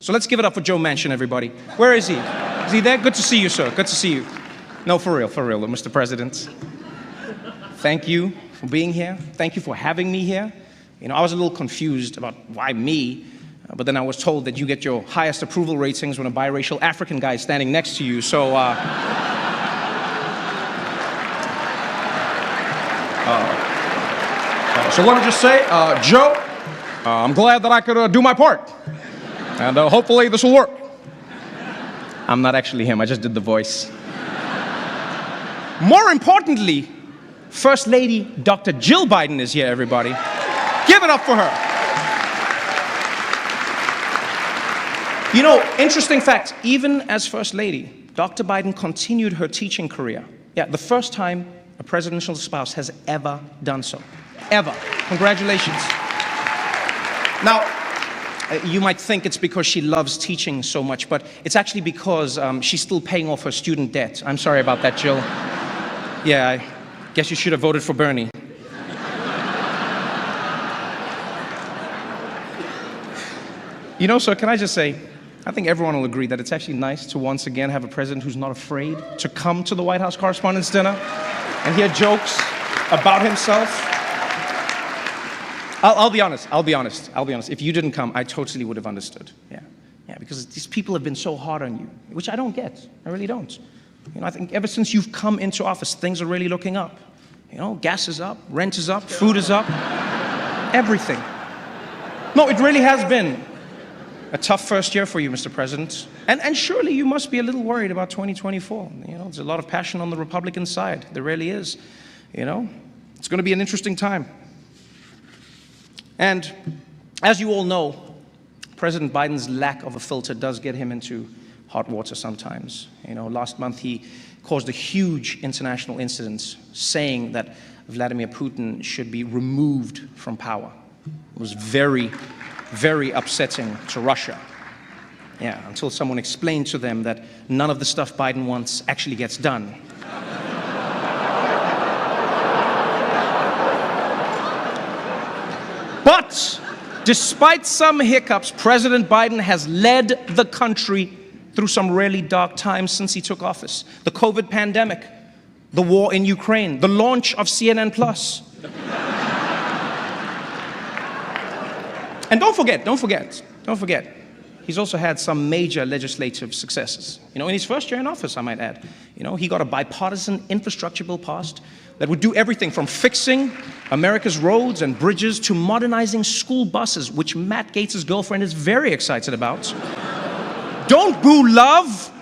So let's give it up for Joe Manchin, everybody. Where is he? Is he there? Good to see you, sir. Good to see you. No, for real, Mr. President. Thank you for being here. Thank you for having me here. You know, I was a little confused about why me, but then I was told that you get your highest approval ratings when a biracial African guy is standing next to you, so so let me just say, Joe, I'm glad that I could do my part. And hopefully this will work. I'm not actually him, I just did the voice. More importantly, First Lady Dr. Jill Biden is here, everybody. Give it up for her. You know, interesting fact, even as First Lady, Dr. Biden continued her teaching career. Yeah, the first time a presidential spouse has ever done so. Ever. Congratulations. Now, you might think it's because she loves teaching so much, but it's actually because she's still paying off her student debt. I'm sorry about that, Jill. Yeah, I guess you should have voted for Bernie. You know, sir, can I just say, I think everyone will agree that it's actually nice to once again have a president who's not afraid to come to the White House Correspondents' Dinner and hear jokes about himself. I'll be honest. If you didn't come, I totally would have understood. Yeah, because these people have been so hard on you, which I don't get. I really don't. You know, I think ever since you've come into office, things are really looking up. You know, gas is up, rent is up, food is up, everything. No, it really has been a tough first year for you, Mr. President. And surely you must be a little worried about 2024. You know, there's a lot of passion on the Republican side. There really is. You know, it's going to be an interesting time. And as you all know, President Biden's lack of a filter does get him into hot water sometimes. You know, last month he caused a huge international incident saying that Vladimir Putin should be removed from power. It was very, very upsetting to Russia. Yeah, until someone explained to them that none of the stuff Biden wants actually gets done. But despite some hiccups, President Biden has led the country through some really dark times since he took office. The COVID pandemic, the war in Ukraine, the launch of CNN+. And don't forget, he's also had some major legislative successes. You know, in his first year in office, I might add. You know, he got a bipartisan infrastructure bill passed that would do everything from fixing America's roads and bridges to modernizing school buses, which Matt Gaetz' girlfriend is very excited about. Don't boo love!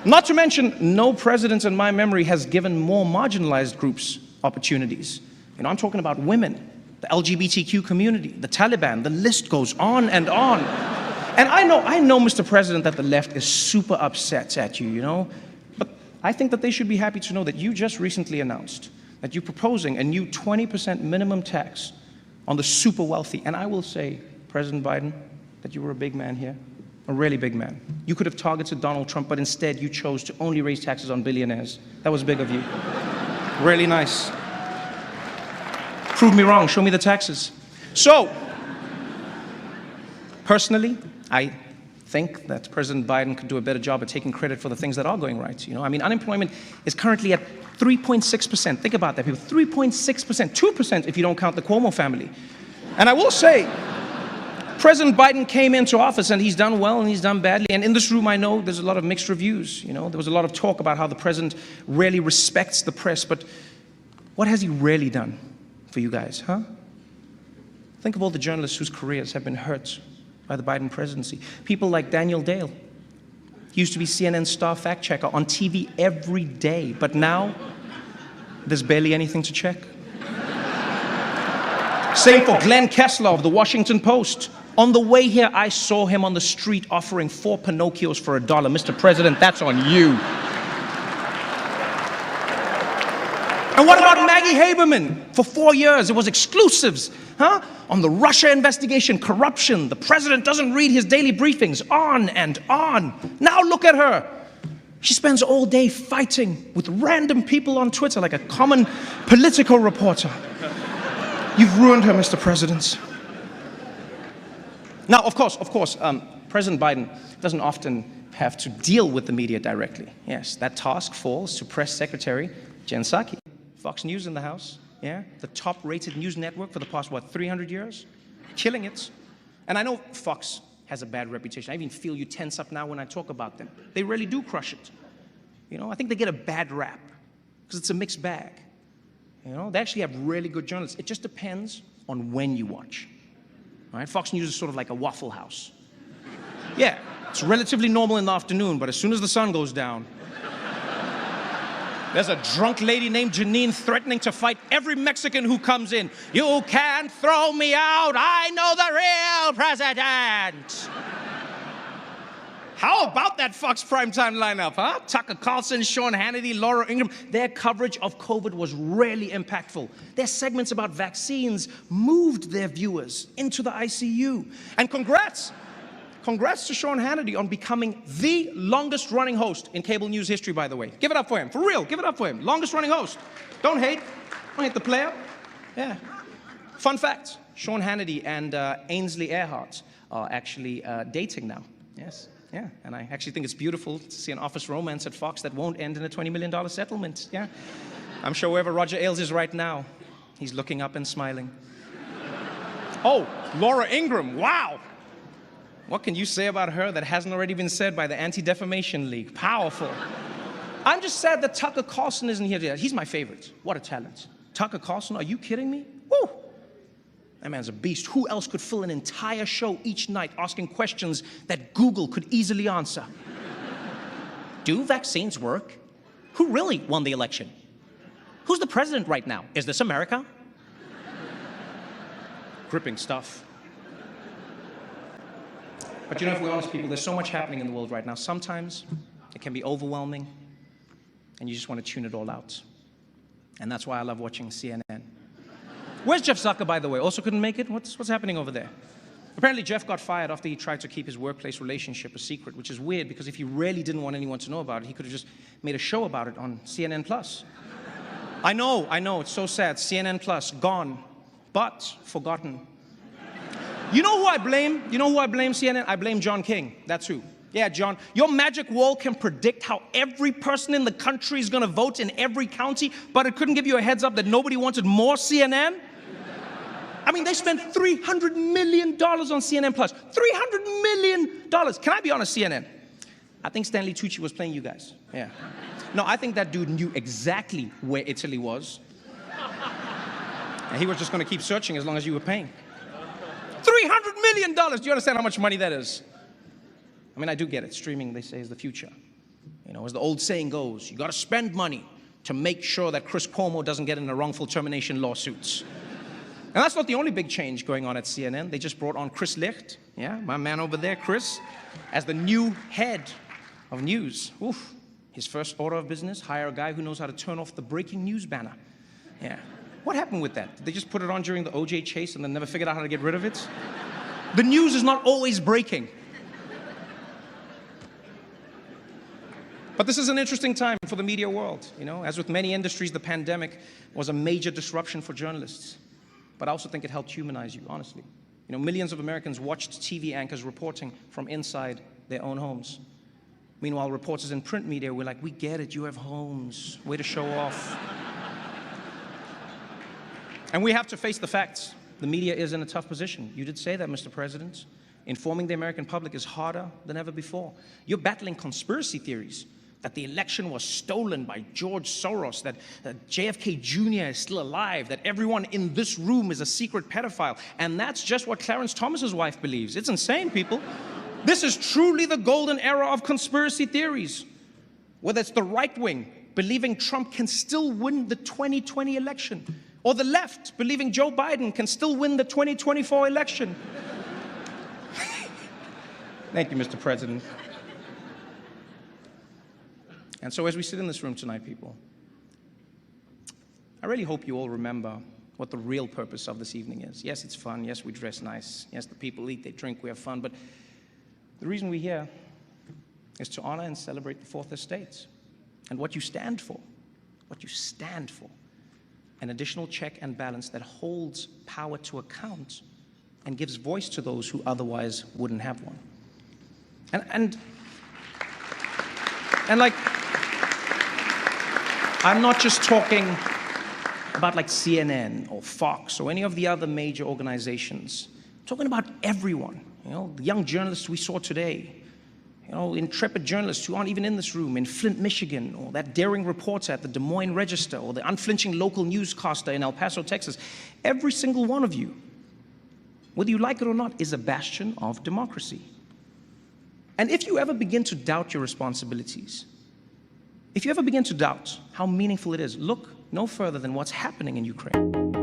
Not to mention, no president in my memory has given more marginalized groups opportunities. You know, I'm talking about women, the LGBTQ community, the Taliban, the list goes on and on. And I know, Mr. President, that the left is super upset at you, you know? But I think that they should be happy to know that you just recently announced that you're proposing a new 20% minimum tax on the super wealthy. And I will say, President Biden, that you were a big man here, a really big man. You could have targeted Donald Trump, but instead you chose to only raise taxes on billionaires. That was big of you. Really nice. Prove me wrong, show me the taxes. So, personally, I think that President Biden could do a better job at taking credit for the things that are going right. You know, I mean, unemployment is currently at 3.6%. Think about that, people. 3.6%, 2% if you don't count the Cuomo family. And I will say, President Biden came into office and he's done well and he's done badly. And in this room, I know there's a lot of mixed reviews. You know, there was a lot of talk about how the president really respects the press. But what has he really done for you guys, huh? Think of all the journalists whose careers have been hurt by the Biden presidency. People like Daniel Dale. He used to be CNN's star fact checker on TV every day. But now, there's barely anything to check. Same for Glenn Kessler of the Washington Post. On the way here, I saw him on the street offering 4 Pinocchios for $1. Mr. President, that's on you. And what about Maggie Haberman? For 4 years, it was exclusives, huh? On the Russia investigation, corruption. The president doesn't read his daily briefings, on and on. Now look at her. She spends all day fighting with random people on Twitter like a common political reporter. You've ruined her, Mr. President. Now, of course, President Biden doesn't often have to deal with the media directly. Yes, that task falls to Press Secretary Jen Psaki. Fox News in the house, yeah? The top-rated news network for the past, 300 years? Killing it. And I know Fox has a bad reputation. I even feel you tense up now when I talk about them. They really do crush it. I think they get a bad rap because it's a mixed bag. They actually have really good journalists. It just depends on when you watch. All right? Fox News is sort of like a Waffle House. Yeah, it's relatively normal in the afternoon, but as soon as the sun goes down, there's a drunk lady named Janine threatening to fight every Mexican who comes in. You can't throw me out. I know the real president. How about that Fox primetime lineup, huh? Tucker Carlson, Sean Hannity, Laura Ingraham. Their coverage of COVID was really impactful. Their segments about vaccines moved their viewers into the ICU. And congrats to Sean Hannity on becoming the longest-running host in cable news history, by the way. Give it up for him. For real, give it up for him. Longest-running host. Don't hate the player. Yeah. Fun fact, Sean Hannity and Ainsley Earhart are actually dating now. Yes. Yeah, and I actually think it's beautiful to see an office romance at Fox that won't end in a $20 million settlement. Yeah. I'm sure wherever Roger Ailes is right now, he's looking up and smiling. Oh, Laura Ingraham, wow. What can you say about her that hasn't already been said by the Anti-Defamation League? Powerful. I'm just sad that Tucker Carlson isn't here today. He's my favorite. What a talent. Tucker Carlson, are you kidding me? Woo! That man's a beast. Who else could fill an entire show each night asking questions that Google could easily answer? Do vaccines work? Who really won the election? Who's the president right now? Is this America? Gripping stuff. But if we're honest, people, there's so much happening in the world right now. Sometimes it can be overwhelming, and you just want to tune it all out. And that's why I love watching CNN. Where's Jeff Zucker, by the way? Also couldn't make it? What's happening over there? Apparently, Jeff got fired after he tried to keep his workplace relationship a secret, which is weird, because if he really didn't want anyone to know about it, he could have just made a show about it on CNN+. I know, it's so sad. CNN+, gone, but forgotten. You know who I blame? CNN? I blame John King. That's who. Yeah, John. Your magic wall can predict how every person in the country is going to vote in every county, but it couldn't give you a heads up that nobody wanted more CNN? I mean, they spent $300 million on CNN+. $300 million. Can I be honest, CNN? I think Stanley Tucci was playing you guys. Yeah. No, I think that dude knew exactly where Italy was. And he was just going to keep searching as long as you were paying. $300 million! Do you understand how much money that is? I mean, I do get it. Streaming, they say, is the future. As the old saying goes, you got to spend money to make sure that Chris Cuomo doesn't get into wrongful termination lawsuits. And that's not the only big change going on at CNN. They just brought on Chris Licht, yeah, my man over there, Chris, as the new head of news. Oof. His first order of business, hire a guy who knows how to turn off the breaking news banner. Yeah. What happened with that? Did they just put it on during the OJ chase and then never figured out how to get rid of it? The news is not always breaking. But this is an interesting time for the media world. As with many industries, the pandemic was a major disruption for journalists. But I also think it helped humanize you, honestly. Millions of Americans watched TV anchors reporting from inside their own homes. Meanwhile, reporters in print media were like, we get it, you have homes, way to show off. And we have to face the facts. The media is in a tough position. You did say that, Mr. President. Informing the American public is harder than ever before. You're battling conspiracy theories, that the election was stolen by George Soros, that JFK Jr. is still alive, that everyone in this room is a secret pedophile. And that's just what Clarence Thomas's wife believes. It's insane, people. This is truly the golden era of conspiracy theories. Whether it's the right wing, believing Trump can still win the 2020 election, or the left, believing Joe Biden can still win the 2024 election. Thank you, Mr. President. And so as we sit in this room tonight, people, I really hope you all remember what the real purpose of this evening is. Yes, it's fun. Yes, we dress nice. Yes, the people eat, they drink, we have fun. But the reason we're here is to honor and celebrate the Fourth Estate and what you stand for, an additional check and balance that holds power to account and gives voice to those who otherwise wouldn't have one. And like, I'm not just talking about like CNN or Fox or any of the other major organizations. I'm talking about everyone. You know, the young journalists we saw today, you know, intrepid journalists who aren't even in this room in Flint, Michigan, or that daring reporter at the Des Moines Register, or the unflinching local newscaster in El Paso, Texas. Every single one of you, whether you like it or not, is a bastion of democracy. And if you ever begin to doubt your responsibilities, if you ever begin to doubt how meaningful it is, look no further than what's happening in Ukraine.